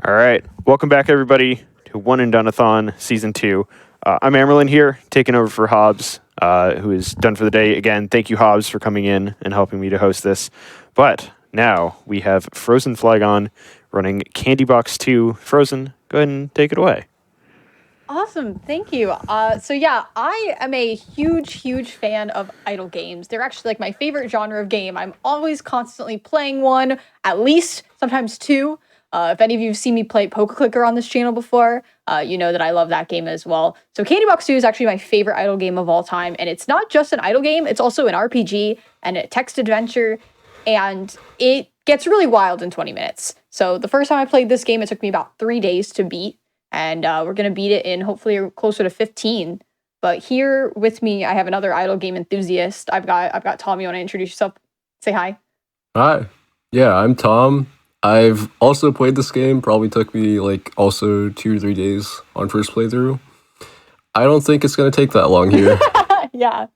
All right. Welcome back, everybody, to One-and-Done-athon Season 2. I'm Amerlin here, taking over for Hobbs, who is done for the day. Again, thank you, Hobbs, for coming in and helping me to host this. But now we have frozenflygone running Candy Box 2. Frozen, go ahead and take it away. Awesome, thank you. I am a huge fan of idle games. They're actually like my favorite genre of game. I'm always constantly playing one, at least, sometimes two. If any of you have seen me play Poker Clicker on this channel before, you know that I love that game as well. So Candy Box 2 is actually my favorite idle game of all time, and it's not just an idle game, it's also an RPG and a text adventure, and it gets really wild in 20 minutes. So the first time I played this game, it took me about 3 days to beat, and we're going to beat it in hopefully closer to 15. But here with me, I have another idle game enthusiast. I've got Tom. You want to introduce yourself? Say hi. Hi. Yeah, I'm Tom. I've also played this game. Probably took me also 2 or 3 days on first playthrough. I don't think it's going to take that long here. Yeah.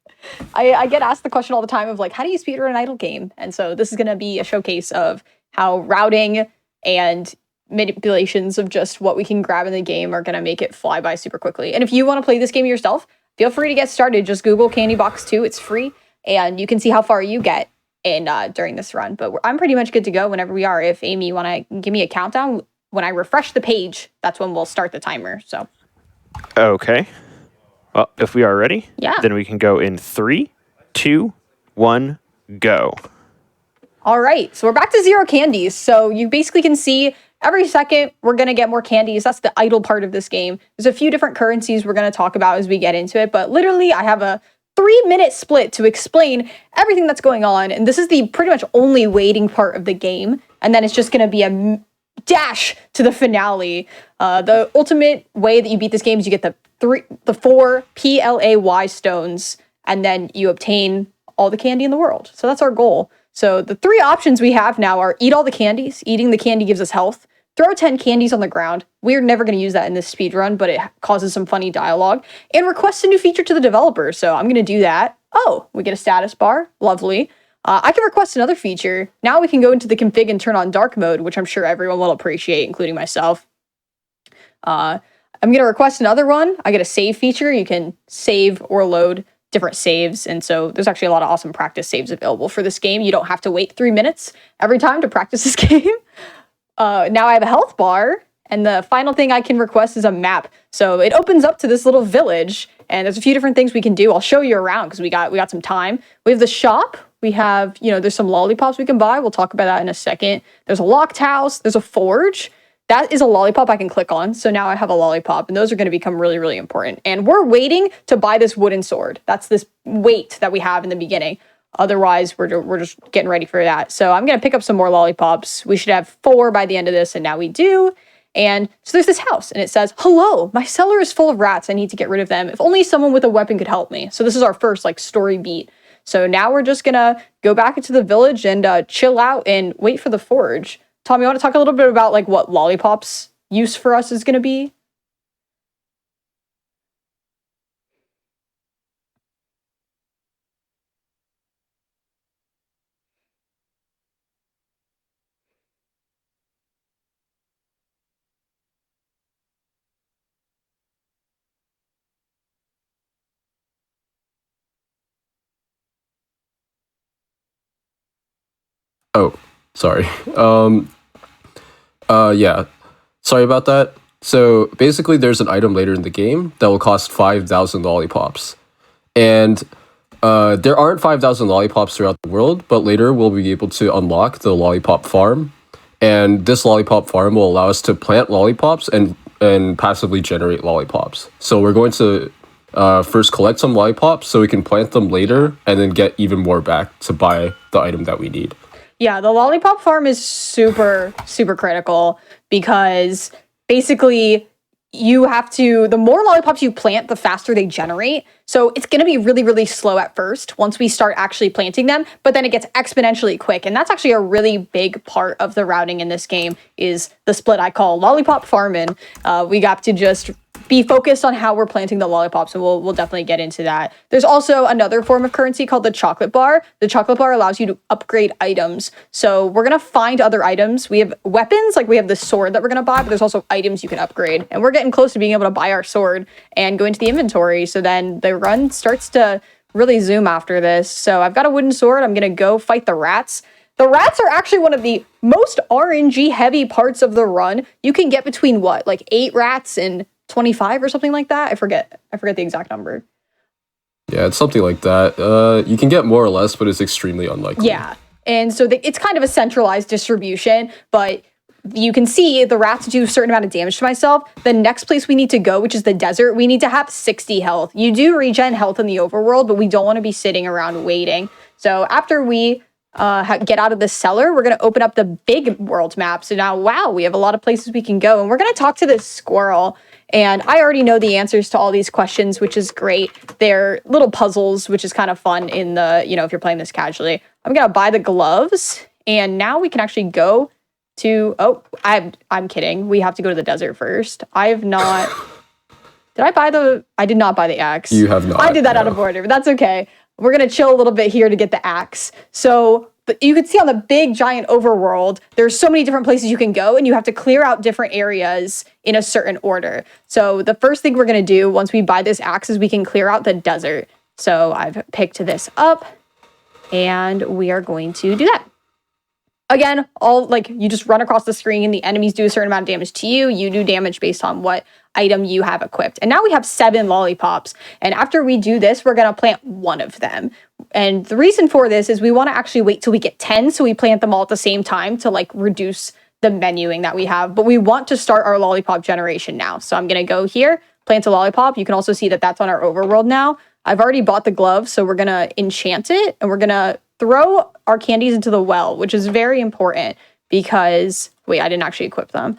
I get asked the question all the time of how do you speedrun an idle game? And so this is going to be a showcase of how routing and manipulations of just what we can grab in the game are going to make it fly by super quickly. And if you want to play this game yourself, feel free to get started. Just Google Candy Box 2. It's free, and you can see how far you get in during this run. But I'm pretty much good to go whenever we are. If Amy, you want to give me a countdown, when I refresh the page, that's when we'll start the timer. So. Okay. Well, if we are ready, Yeah. Then we can go in 3, 2, 1, go. All right, so we're back to 0 candies. So you basically can see every second we're going to get more candies. That's the idle part of this game. There's a few different currencies we're going to talk about as we get into it, but literally I have a 3-minute split to explain everything that's going on, and this is the pretty much only waiting part of the game, and then it's just going to be a dash to the finale. The ultimate way that you beat this game is you get the 4 PLAY stones, and then you obtain all the candy in the world. So that's our goal. So the 3 options we have now are eat all the candies. Eating the candy gives us health. Throw 10 candies on the ground. We're never going to use that in this speedrun, but it causes some funny dialogue. And request a new feature to the developer. So I'm going to do that. Oh, we get a status bar. Lovely. I can request another feature. Now we can go into the config and turn on dark mode, which I'm sure everyone will appreciate, including myself. I'm going to request another one. I get a save feature. You can save or load different saves, and so there's actually a lot of awesome practice saves available for this game. You don't have to wait 3 minutes every time to practice this game. Now I have a health bar, and the final thing I can request is a map. So it opens up to this little village, and there's a few different things we can do. I'll show you around because we got some time. We have the shop. We have, there's some lollipops we can buy. We'll talk about that in a second. There's a locked house. There's a forge. That is a lollipop I can click on. So now I have a lollipop, and those are going to become really, really important. And we're waiting to buy this wooden sword. That's this wait that we have in the beginning. Otherwise, we're just getting ready for that. So I'm going to pick up some more lollipops. We should have 4 by the end of this, and now we do. And so there's this house, and it says, "Hello, my cellar is full of rats. I need to get rid of them. If only someone with a weapon could help me." So this is our first story beat. So now we're just going to go back into the village and chill out and wait for the forge. Tom, you want to talk a little bit about what lollipops use for us is going to be? Oh, sorry. Yeah. Sorry about that. So basically there's an item later in the game that will cost 5,000 lollipops. And there aren't 5,000 lollipops throughout the world, but later we'll be able to unlock the lollipop farm. And this lollipop farm will allow us to plant lollipops and passively generate lollipops. So we're going to first collect some lollipops so we can plant them later and then get even more back to buy the item that we need. Yeah, the lollipop farm is super, super critical because basically the more lollipops you plant, the faster they generate. So it's going to be really, really slow at first once we start actually planting them, but then it gets exponentially quick. And that's actually a really big part of the routing in this game is the split I call lollipop farming. We got to just be focused on how we're planting the lollipops, and we'll definitely get into that. There's also another form of currency called the chocolate bar. The chocolate bar allows you to upgrade items. So we're gonna find other items. We have weapons, like we have the sword that we're gonna buy, but there's also items you can upgrade. And we're getting close to being able to buy our sword and go into the inventory. So then the run starts to really zoom after this. So I've got a wooden sword. I'm gonna go fight the rats. The rats are actually one of the most RNG heavy parts of the run. You can get between what, like 8 rats and 25 or something like that? I forget the exact number. Yeah, it's something like that. You can get more or less, but it's extremely unlikely. Yeah. And so it's kind of a centralized distribution, but you can see the rats do a certain amount of damage to myself. The next place we need to go, which is the desert, we need to have 60 health. You do regen health in the overworld, but we don't want to be sitting around waiting. So after we get out of the cellar, we're going to open up the big world map. So now, wow, we have a lot of places we can go. And we're going to talk to this squirrel. And I already know the answers to all these questions, which is great. They're little puzzles, which is kind of fun in the, if you're playing this casually. I'm going to buy the gloves. And now we can actually go to, I'm kidding. We have to go to the desert first. I have not, I did not buy the axe. You have not. I did that out of order, but that's okay. We're going to chill a little bit here to get the axe. So you can see on the big giant overworld, there's so many different places you can go, and you have to clear out different areas in a certain order. So the first thing we're going to do once we buy this axe is we can clear out the desert. So I've picked this up, and we are going to do that. Again, you just run across the screen, the enemies do a certain amount of damage to you, you do damage based on what item you have equipped. And now we have 7 lollipops. And after we do this, we're going to plant 1 of them. And the reason for this is we want to actually wait till we get 10, so we plant them all at the same time to reduce the menuing that we have. But we want to start our lollipop generation now. So I'm going to go here, plant a lollipop. You can also see that that's on our overworld now. I've already bought the glove, so we're going to enchant it, and we're going to throw our candies into the well, which is very important because, wait, I didn't actually equip them.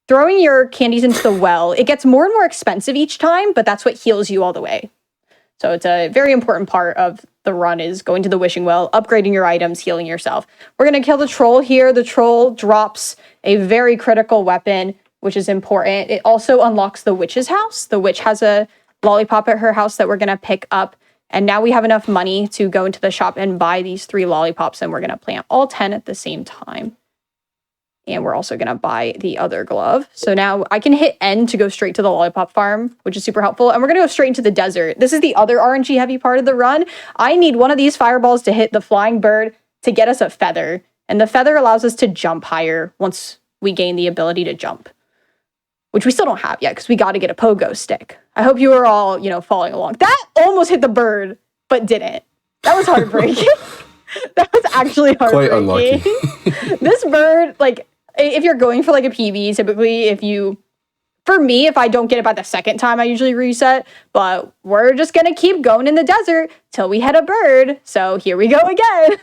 Throwing your candies into the well, it gets more and more expensive each time, but that's what heals you all the way. So it's a very important part of the run is going to the wishing well, upgrading your items, healing yourself. We're going to kill the troll here. The troll drops a very critical weapon, which is important. It also unlocks the witch's house. The witch has a lollipop at her house that we're going to pick up. And now we have enough money to go into the shop and buy these 3 lollipops, and we're going to plant all 10 at the same time. And we're also going to buy the other glove. So now I can hit N to go straight to the lollipop farm, which is super helpful. And we're going to go straight into the desert. This is the other RNG heavy part of the run. I need one of these fireballs to hit the flying bird to get us a feather. And the feather allows us to jump higher once we gain the ability to jump, which we still don't have yet because we got to get a pogo stick. I hope you are all, following along. That almost hit the bird, but didn't. That was heartbreaking. That was actually heartbreaking. Quite unlucky. This bird, if you're going for a PB, typically for me, if I don't get it by the second time, I usually reset, but we're just going to keep going in the desert till we hit a bird. So here we go again.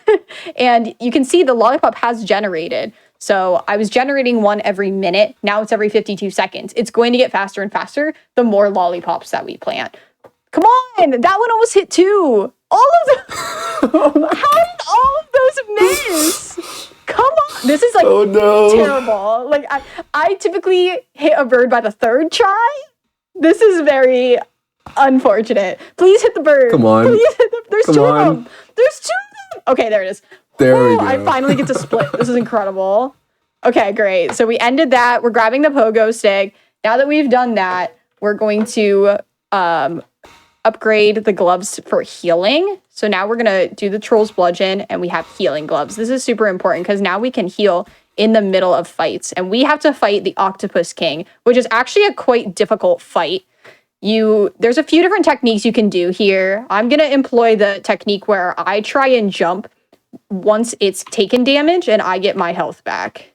And you can see the lollipop has generated. So I was generating 1 every minute. Now it's every 52 seconds. It's going to get faster and faster the more lollipops that we plant. Come on, that one almost hit 2. All of them. How did all of those miss? Come on. This is oh, no. terrible. I typically hit a bird by the 3rd try. This is very unfortunate. Please hit the bird. Come on. Please hit there's 2 of them. There's 2 of them. Okay, there it is. There we go. I finally get to split. This is incredible. Okay, great. So we ended that. We're grabbing the pogo stick. Now that we've done that, we're going to upgrade the gloves for healing. So now we're going to do the troll's bludgeon, and we have healing gloves. This is super important because now we can heal in the middle of fights. And we have to fight the Octopus King, which is actually a quite difficult fight. There's a few different techniques you can do here. I'm going to employ the technique where I try and jump once it's taken damage and I get my health back.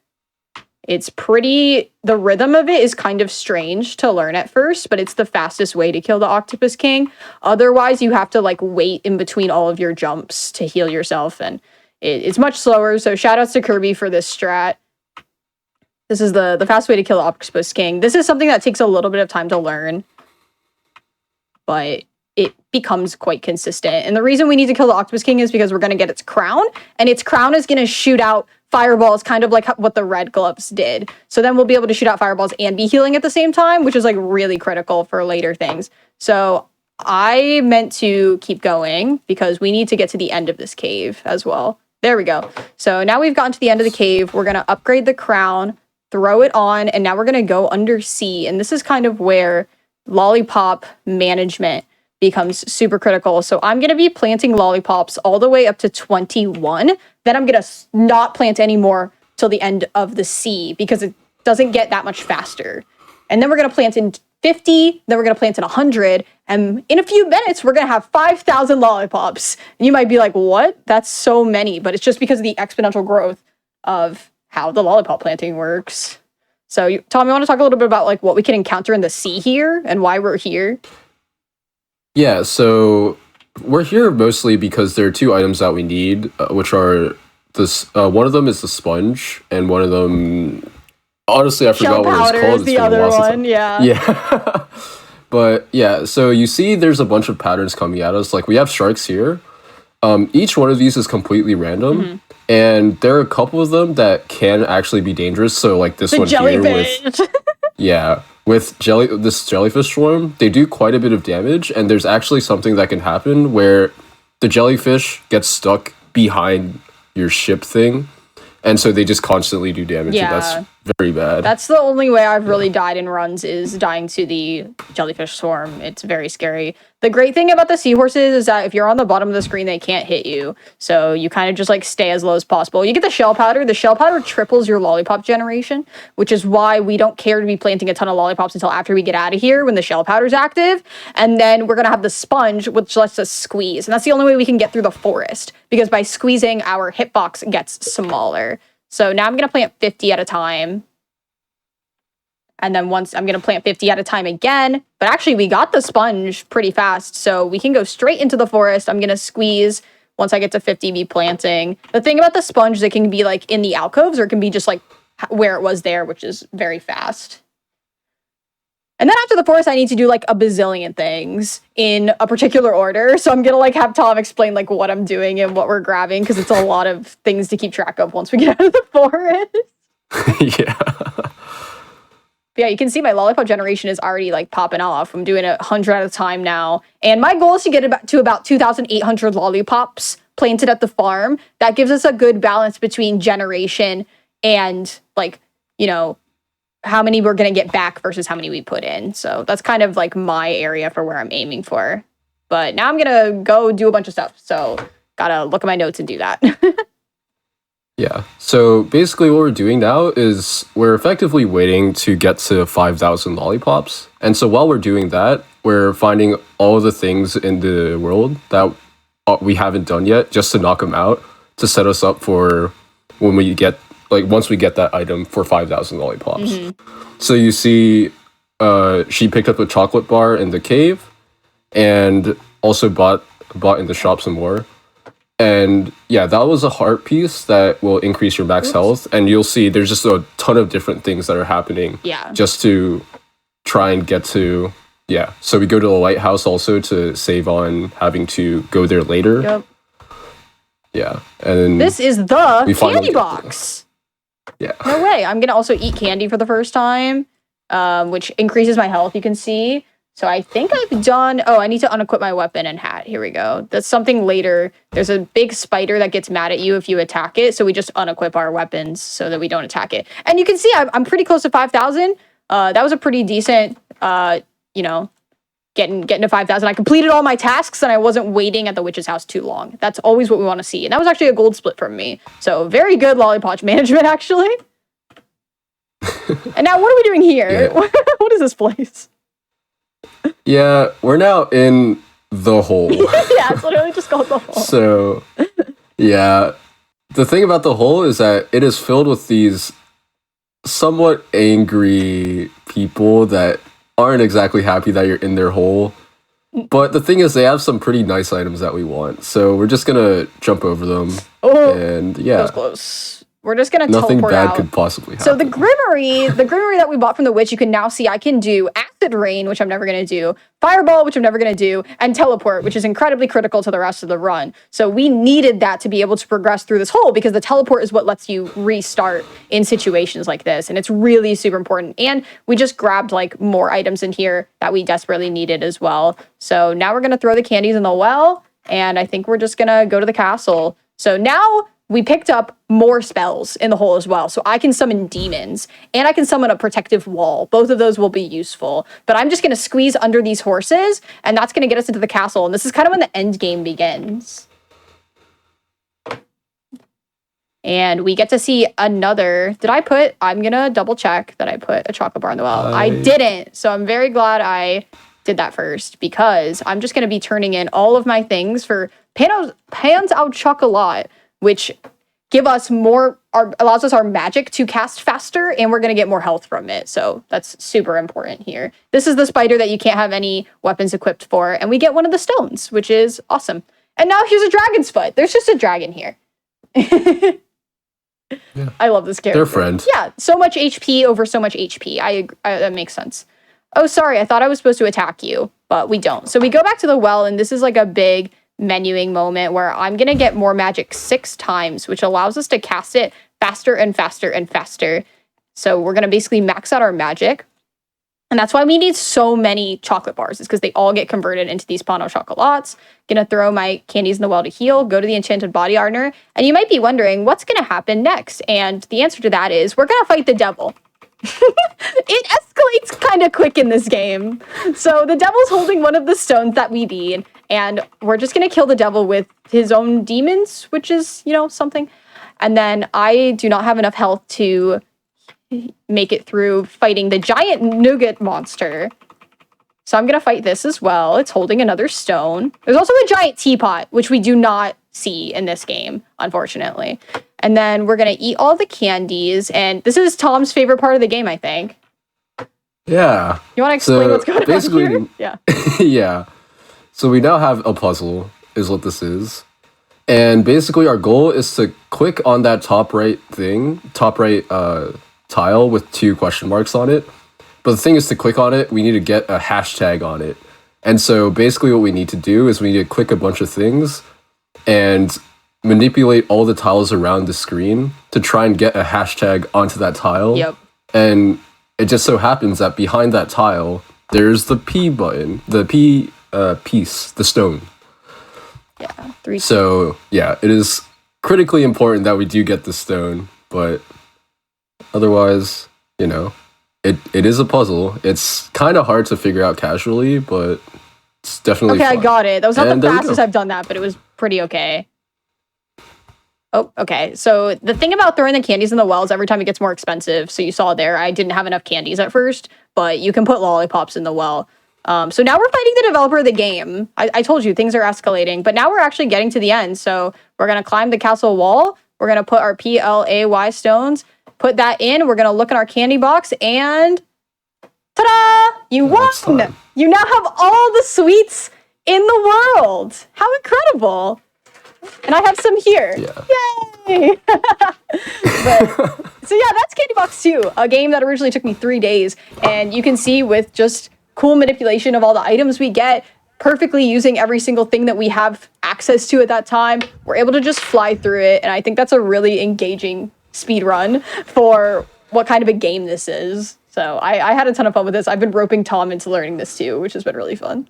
The rhythm of it is kind of strange to learn at first, but it's the fastest way to kill the Octopus King. Otherwise, you have to wait in between all of your jumps to heal yourself, and it's much slower. So shout outs to Kirby for this strat. This is the fast way to kill the Octopus King. This is something that takes a little bit of time to learn, but it becomes quite consistent. And the reason we need to kill the Octopus King is because we're going to get its crown, and its crown is going to shoot out fireballs, kind of like what the red gloves did. So then we'll be able to shoot out fireballs and be healing at the same time, which is like really critical for later things. So I meant to keep going because we need to get to the end of this cave as well. There we go. So now we've gotten to the end of the cave. We're going to upgrade the crown, throw it on, and now we're going to go under sea. And this is kind of where lollipop management becomes super critical. So I'm going to be planting lollipops all the way up to 21. Then I'm going to not plant anymore till the end of the sea because it doesn't get that much faster. And then we're going to plant in 50, then we're going to plant in 100, and in a few minutes, we're going to have 5,000 lollipops. And you might be like, what? That's so many, but it's just because of the exponential growth of how the lollipop planting works. So, Tom, you want to talk a little bit about like what we can encounter in the sea here and why we're here? Yeah, so we're here mostly because there are two items that we need, which are this. One of them is the sponge, and one of them, honestly, I forgot what it's called. Is the other one, yeah. Yeah. But yeah, so you see there's a bunch of patterns coming at us. Like we have sharks here. Each one of these is completely random. And there are a couple of them that can actually be dangerous. So like this one jellyfish. Here with this jellyfish swarm, they do quite a bit of damage. And there's actually something that can happen where the jellyfish gets stuck behind your ship thing. And so they just constantly do damage. Yeah. And that's very bad. That's the only way I've really died in runs is dying to the jellyfish swarm. It's very scary. The great thing about the seahorses is that if you're on the bottom of the screen, they can't hit you. So you kind of just like stay as low as possible. You get the shell powder. The shell powder triples your lollipop generation, which is why we don't care to be planting a ton of lollipops until after we get out of here when the shell powder's active. And then we're going to have the sponge, which lets us squeeze. And that's the only way we can get through the forest because by squeezing, our hitbox gets smaller. So now I'm going to plant 50 at a time. And then once I'm going to plant 50 at a time again. But actually, we got the sponge pretty fast. So we can go straight into the forest. I'm going to squeeze once I get to 50, be planting. The thing about the sponge, they can be like in the alcoves or it can be just like where it was there, which is very fast. And then after the forest, I need to do like a bazillion things in a particular order. So I'm going to like have Tom explain like what I'm doing and what we're grabbing because it's a lot of things to keep track of once we get out of the forest. Yeah. Yeah, you can see my lollipop generation is already like popping off. I'm doing 100 at a time now. And my goal is to get to about 2,800 lollipops planted at the farm. That gives us a good balance between generation and like, you know, how many we're going to get back versus how many we put in. So that's kind of like my area for where I'm aiming for. But now I'm going to go do a bunch of stuff. So gotta look at my notes and do that. Yeah. So basically what we're doing now is we're effectively waiting to get to 5,000 lollipops. And so while we're doing that, we're finding all the things in the world that we haven't done yet just to knock them out to set us up for when we get, like once we get that item for 5,000 lollipops. So you see she picked up a chocolate bar in the cave and also bought in the shop some more. And yeah, that was a heart piece that will increase your max health. And you'll see there's just a ton of different things that are happening just to try and get to, So we go to the lighthouse also to save on having to go there later. Yep. Yeah. And this is the candy box. Yeah. No way. I'm going to also eat candy for the first time, which increases my health, you can see. So I think I've done... Oh, I need to unequip my weapon and hat. Here we go. That's something later. There's a big spider that gets mad at you if you attack it. So we just unequip our weapons so that we don't attack it. And you can see I'm pretty close to 5,000. That was a pretty decent, getting to 5,000. I completed all my tasks and I wasn't waiting at the witch's house too long. That's always what we want to see. And that was actually a gold split from me. So very good lollipop management, actually. And now what are we doing here? Yeah. What is this place? Yeah, we're now in the hole. Yeah, it's literally just called the hole. So, yeah. The thing about the hole is that it is filled with these somewhat angry people that aren't exactly happy that you're in their hole. But the thing is, they have some pretty nice items that we want. So we're just going to jump over them. Oh, and yeah. that was close. we're just gonna Nothing teleport bad out. could possibly happen. So the Grimmery that we bought from the witch, you can now see I can do Acid Rain, which I'm never going to do, Fireball, which I'm never going to do, and Teleport, which is incredibly critical to the rest of the run. So we needed that to be able to progress through this hole, because the Teleport is what lets you restart in situations like this, and it's really super important. And we just grabbed like more items in here that we desperately needed as well. So now we're going to throw the candies in the well, and I think we're just going to go to the castle. So now we picked up more spells in the hole as well. So I can summon demons and I can summon a protective wall. Both of those will be useful. But I'm just going to squeeze under these horses, and that's going to get us into the castle. And this is kind of when the end game begins. And we get to see another. I'm going to double check that I put a chocolate bar in the well. I didn't. So I'm very glad I did that first, because I'm just going to be turning in all of my things for Pans au Chocolat, which allows us our magic to cast faster, and we're going to get more health from it. So that's super important here. This is the spider that you can't have any weapons equipped for, and we get one of the stones, which is awesome. And now here's a dragon's foot. There's just a dragon here. Yeah. I love this character. They're friends. Yeah, so much HP over so much HP. I that makes sense. Oh, sorry, I thought I was supposed to attack you, but we don't. So we go back to the well, and this is like a big menuing moment where I'm going to get more magic 6 times, which allows us to cast it faster and faster and faster. So we're going to basically max out our magic. And that's why we need so many chocolate bars, is because they all get converted into these Pan au Chocolats. Gonna throw my candies in the well to heal, go to the enchanted body armor. And you might be wondering, what's going to happen next? And the answer to that is, we're going to fight the devil. It escalates kind of quick in this game. So the devil's holding one of the stones that we need, and we're just going to kill the devil with his own demons, which is, something. And then I do not have enough health to make it through fighting the giant nougat monster. So I'm going to fight this as well. It's holding another stone. There's also a giant teapot, which we do not see in this game, unfortunately. And then we're going to eat all the candies. And this is Tom's favorite part of the game, I think. Yeah. You want to explain what's going on here? Yeah. Yeah. So we now have a puzzle, is what this is. And basically our goal is to click on that top right tile with 2 question marks on it. But the thing is, to click on it, we need to get a hashtag on it. And so basically what we need to do is we need to click a bunch of things and manipulate all the tiles around the screen to try and get a hashtag onto that tile. Yep. And it just so happens that behind that tile, there's the P button, the P piece, the stone. Yeah. 3. So yeah, it is critically important that we do get the stone, but otherwise, it is a puzzle. It's kind of hard to figure out casually, but it's definitely okay, fun. I got it. That was not And the there we fastest go. I've done that, but it was pretty okay. Oh, okay. So the thing about throwing the candies in the well is every time it gets more expensive. So you saw there, I didn't have enough candies at first, but you can put lollipops in the well. So now we're fighting the developer of the game. I told you, things are escalating, but now we're actually getting to the end. So we're going to climb the castle wall. We're going to put our PLAY stones, put that in. We're going to look in our candy box, and ta-da! You won! You now have all the sweets in the world. How incredible! And I have some here. Yeah. Yay! So yeah, that's Candy Box 2, a game that originally took me 3 days. And you can see with just cool manipulation of all the items we get, perfectly using every single thing that we have access to at that time, we're able to just fly through it. And I think that's a really engaging speed run for what kind of a game this is. So I had a ton of fun with this. I've been roping Tom into learning this too, which has been really fun.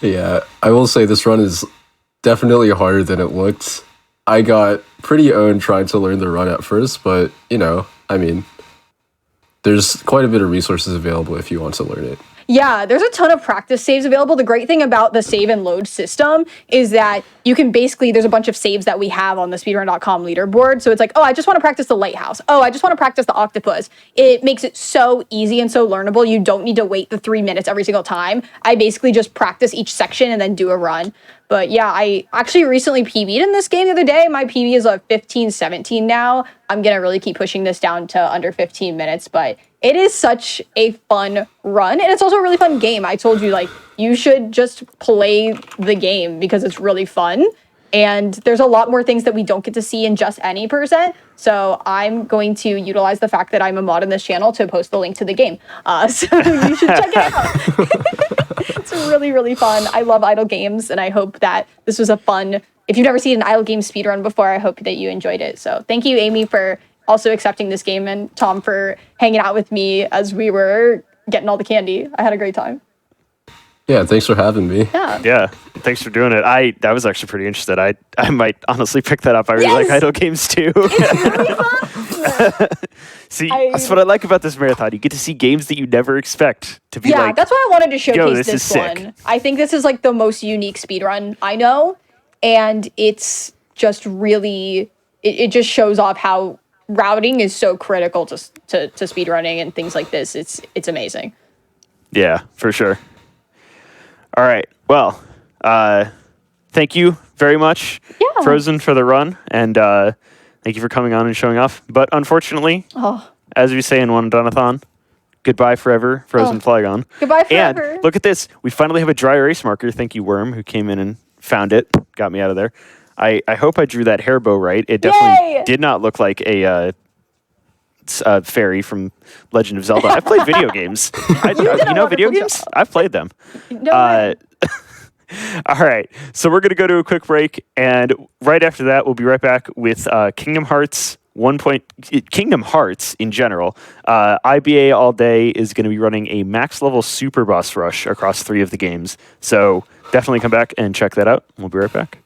Yeah, I will say this run is definitely harder than it looked. I got pretty owned trying to learn the run at first, but, there's quite a bit of resources available if you want to learn it. Yeah, there's a ton of practice saves available. The great thing about the save and load system is that you can there's a bunch of saves that we have on the speedrun.com leaderboard. So it's like, oh, I just want to practice the lighthouse. Oh, I just want to practice the octopus. It makes it so easy and so learnable. You don't need to wait the 3 minutes every single time. I basically just practice each section and then do a run. But yeah, I actually recently PB'd in this game the other day. My PB is 15-17 now. I'm going to really keep pushing this down to under 15 minutes, but it is such a fun run, and it's also a really fun game. I told you, you should just play the game because it's really fun, And there's a lot more things that we don't get to see in just any percent. So I'm going to utilize the fact that I'm a mod on this channel to post the link to the game. So you should check it out. It's really, really fun. I love idle games, and I hope that this was a fun. If you've never seen an idle game speedrun before, I hope that you enjoyed it. So thank you, Amy, for also accepting this game, and Tom for hanging out with me as we were getting all the candy. I had a great time. Yeah, thanks for having me. Yeah, thanks for doing it. I was actually pretty interested. I might honestly pick that up. I really like idle games too. It's really fun. See, that's what I like about this marathon. You get to see games that you never expect to be like. That's why I wanted to showcase this is this one. sick. I think this is like the most unique speedrun I know, and it's just really it just shows off how routing is so critical to speedrunning and things like this. It's amazing. Yeah, for sure. All right. Well, thank you very much, Frozen, for the run, and thank you for coming on and showing off. But unfortunately, as we say in One-and-Done-athon, goodbye forever, Frozen Flygon. Goodbye forever. And look at this. We finally have a dry erase marker. Thank you, Worm, who came in and found it, got me out of there. I hope I drew that hair bow right. It definitely did not look like a fairy from Legend of Zelda. I've played video games. You know video games? Job. I've played them. No All right. So we're going to go to a quick break. And right after that, we'll be right back with Kingdom Hearts Kingdom Hearts in general. IBA All Day is going to be running a max level super boss rush across 3 of the games. So definitely come back and check that out. We'll be right back.